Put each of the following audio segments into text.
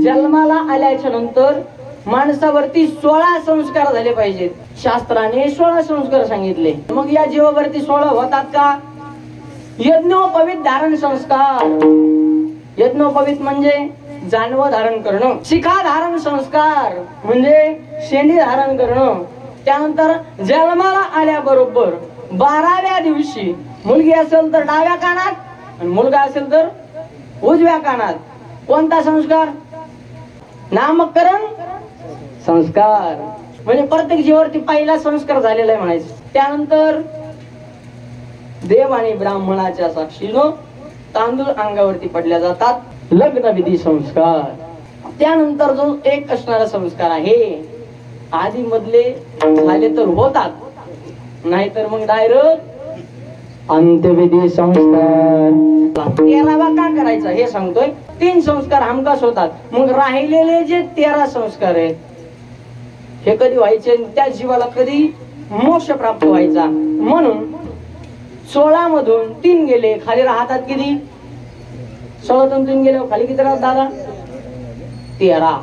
जन्माला आल्याच्या नंतर माणसावरती 16 संस्कार झाले पाहिजेत. शास्त्राने 16 संस्कार सांगितले. मग या जीवावरती 16 होतात का? यज्ञोपवीत धारण संस्कार. यज्ञोपवीत म्हणजे जानव धारण करणं. शिखा धारण संस्कार म्हणजे शेंडी धारण करणं. त्यानंतर जन्माला आल्याबरोबर 12व्या दिवशी मुलगी असेल तर डाव्या कानात आणि मुलगा असेल तर उजव्या कानात. कोणता संस्कार? नामकरण संस्कार. म्हणजे प्रत्येक जीवावरती पहिला संस्कार झालेला आहे म्हणायचं. त्यानंतर देव आणि ब्राह्मणाच्या साक्षीनं तांदूळ अंगावरती पडल्या जातात. लग्न विधी संस्कार. त्यानंतर जो एक असणारा संस्कार आहे, आधी मधले झाले तर होतात, नाहीतर मग डायरेक्ट अंत्यविधी संस्कार. 13वा का करायचा हे सांगतोय. 3 संस्कार हमखास होतात. मग राहिलेले जे 13 संस्कार आहेत हे कधी व्हायचे? त्या जीवाला कधी मोक्ष प्राप्त व्हायचा. म्हणून 16 मधून 3 गेले, खाली राहतात किती? 16तून 3 गेले खाली किती राहतात दादा? 13.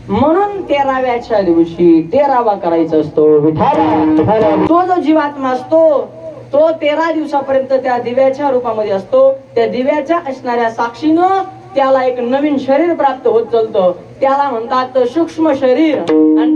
म्हणून 13व्याच्या दिवशी 13वा करायचा असतो. तो जो जीवात्मा असतो तो 13 दिवसापर्यंत त्या दिव्याच्या रूपामध्ये असतो. त्या दिव्याच्या असणाऱ्या साक्षीनं त्याला एक नवीन शरीर प्राप्त होत चालतं. त्याला म्हणतात सूक्ष्म शरीर. आणि